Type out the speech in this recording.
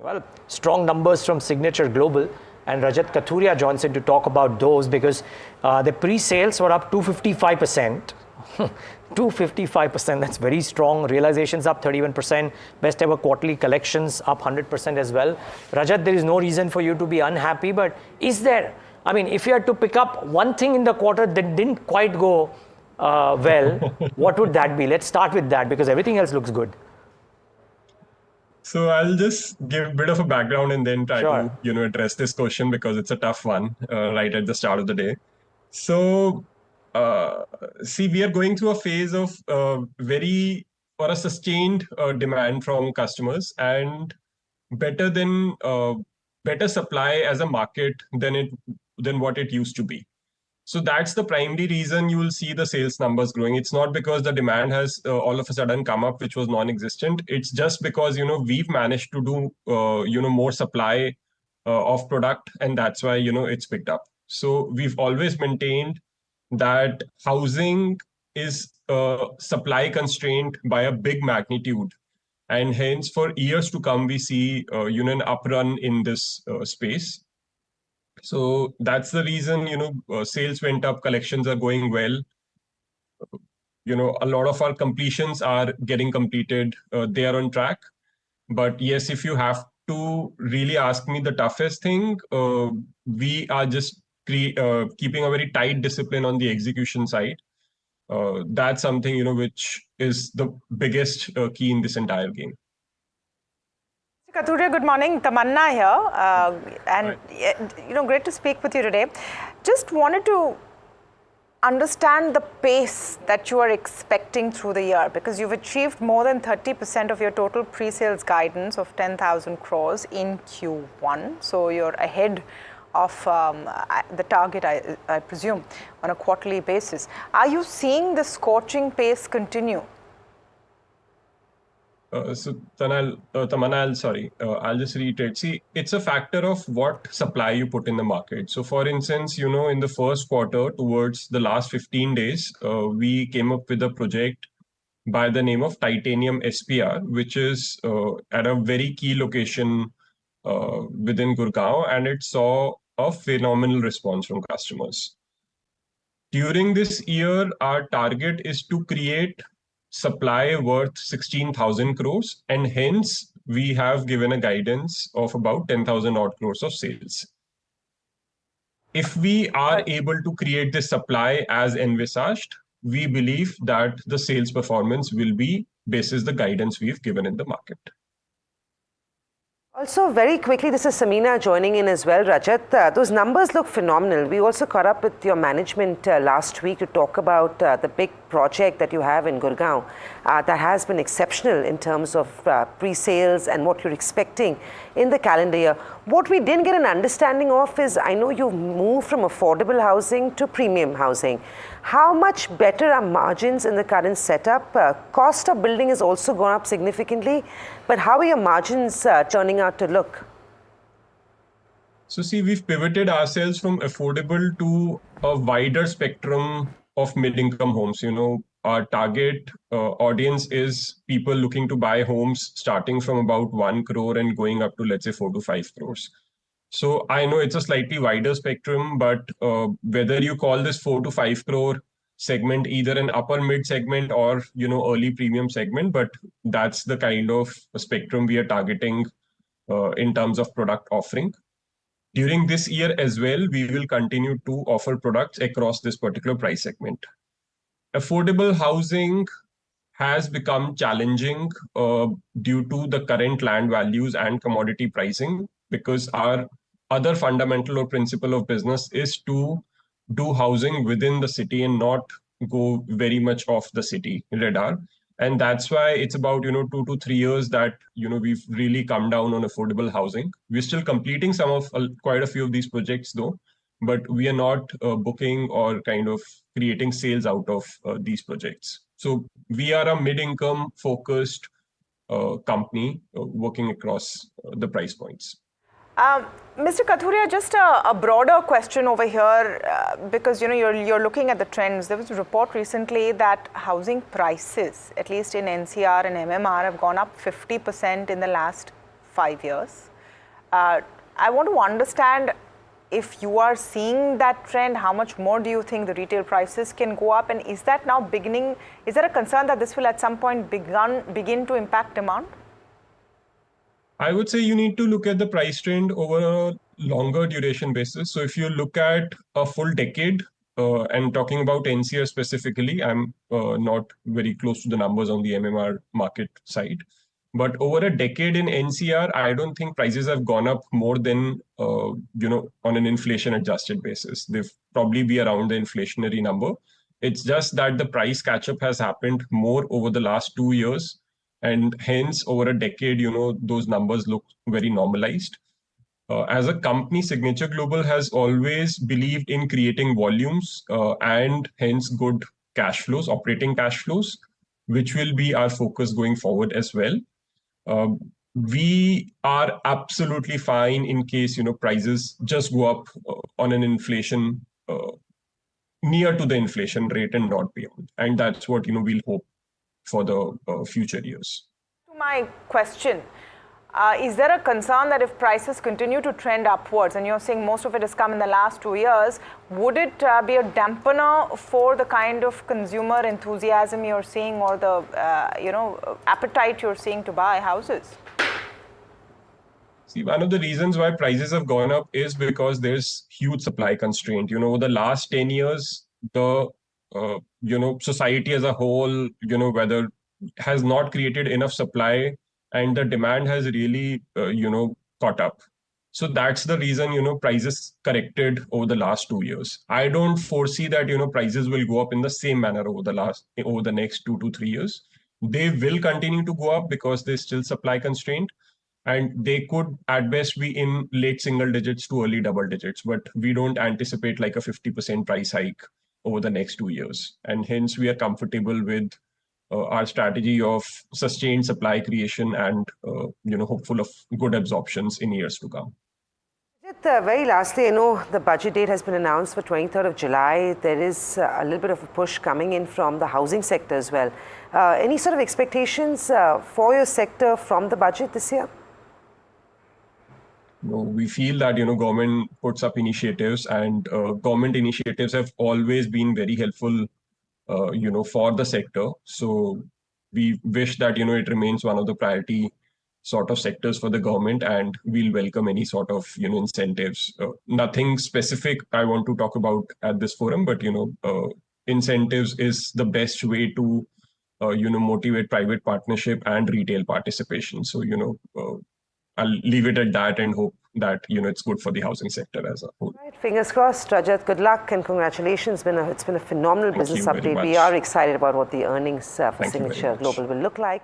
Well, strong numbers from Signature Global, and Rajat Kathuria joins in to talk about those because the pre-sales were up 255%. 255%, that's very strong. Realizations up 31%. Best ever quarterly collections up 100% as well. Rajat, there is no reason for you to be unhappy, but is there, I mean, if you had to pick up one thing in the quarter that didn't quite go well, what would that be? Let's start with that because everything else looks good. So I'll just give a bit of a background and then try Sure. to, address this question because it's a tough one right at the start of the day. So, see, we are going through a phase of a sustained demand from customers and better than better supply as a market than what it used to be. So that's the primary reason you will see the sales numbers growing. It's not because the demand has all of a sudden come up, which was non-existent. It's just because, we've managed to do, more supply of product, and that's why, it's picked up. So we've always maintained that housing is supply constrained by a big magnitude. And hence, for years to come, we see, an uprun in this space. So that's the reason, sales went up, collections are going well. A lot of our completions are getting completed. They are on track. But yes, if you have to really ask me the toughest thing, we are just keeping a very tight discipline on the execution side. That's something, which is the biggest key in this entire game. Kathuria, good morning. Tamanna here. Great to speak with you today. Just wanted to understand the pace that you are expecting through the year because you've achieved more than 30% of your total pre-sales guidance of 10,000 crores in Q1. So you're ahead of the target, I presume, on a quarterly basis. Are you seeing the scorching pace continue? So Tamanna, I'll just reiterate. See, it's a factor of what supply you put in the market. So for instance, in the first quarter, towards the last 15 days, we came up with a project by the name of Titanium SPR, which is at a very key location within Gurgaon, and it saw a phenomenal response from customers. During this year, our target is to create supply worth 16,000 crores, and hence we have given a guidance of about 10,000 odd crores of sales. If we are able to create this supply as envisaged, we believe that the sales performance will be basis the guidance we've given in the market. Also, very quickly, this is Samina joining in as well. Rajat, those numbers look phenomenal. We also caught up with your management last week to talk about the big project that you have in Gurgaon that has been exceptional in terms of pre-sales and what you're expecting in the calendar year. What we didn't get an understanding of is, I know you've moved from affordable housing to premium housing. How much better are margins in the current setup? Cost of building has also gone up significantly, but how are your margins turning out to look? So see, we've pivoted ourselves from affordable to a wider spectrum of mid-income homes. Our target audience is people looking to buy homes starting from about 1 crore and going up to, let's say, 4 to 5 crores. So I know it's a slightly wider spectrum, but whether you call this 4 to 5 crore segment either an upper mid segment or early premium segment, but that's the kind of spectrum we are targeting in terms of product offering. During this year as well, we will continue to offer products across this particular price segment. Affordable housing has become challenging due to the current land values and commodity pricing, because our other fundamental or principle of business is to do housing within the city and not go very much off the city radar. And that's why it's about 2 to 3 years that we've really come down on affordable housing. We're still completing quite a few of these projects though, but we are not booking or kind of creating sales out of these projects. So we are a mid-income focused company working across the price points. Mr. Kathuria, just a broader question over here, because you're looking at the trends. There was a report recently that housing prices, at least in NCR and MMR, have gone up 50% in the last 5 years. I want to understand if you are seeing that trend, how much more do you think the retail prices can go up? And is that now beginning, is there a concern that this will at some point begin to impact demand? I would say you need to look at the price trend over a longer duration basis. So if you look at a full decade, and talking about NCR specifically, I'm not very close to the numbers on the MMR market side. But over a decade in NCR, I don't think prices have gone up more than, on an inflation adjusted basis. They've probably be around the inflationary number. It's just that the price catch up has happened more over the last 2 years. And hence, over a decade, those numbers look very normalized. As a company, Signature Global has always believed in creating volumes and hence good cash flows, operating cash flows, which will be our focus going forward as well. We are absolutely fine in case prices just go up on an inflation near to the inflation rate and not beyond, and that's what we'll hope for the future years. To my question, is there a concern that if prices continue to trend upwards, and you're saying most of it has come in the last 2 years, would it be a dampener for the kind of consumer enthusiasm you're seeing or the appetite you're seeing to buy houses? See, one of the reasons why prices have gone up is because there's huge supply constraint. Over the last 10 years, the society as a whole, whether has not created enough supply, and the demand has really, caught up. So that's the reason, prices corrected over the last 2 years. I don't foresee that, prices will go up in the same manner over the next 2 to 3 years. They will continue to go up because there's still supply constraint, and they could at best be in late single digits to early double digits. But we don't anticipate like a 50% price hike over the next 2 years. And hence we are comfortable with our strategy of sustained supply creation and hopeful of good absorptions in years to come. Very lastly, the budget date has been announced for 23rd of July. There is a little bit of a push coming in from the housing sector as well. Any sort of expectations for your sector from the budget this year? We feel that government puts up initiatives, and government initiatives have always been very helpful for the sector. So we wish that, it remains one of the priority sort of sectors for the government, and we'll welcome any sort of, incentives. Nothing specific I want to talk about at this forum, but, incentives is the best way to, motivate private partnership and retail participation. So, I'll leave it at that and hope that, it's good for the housing sector as a whole. Right, fingers crossed. Rajat, good luck and congratulations. It's been a phenomenal business update. We are excited about what the earnings for Signature Global will look like.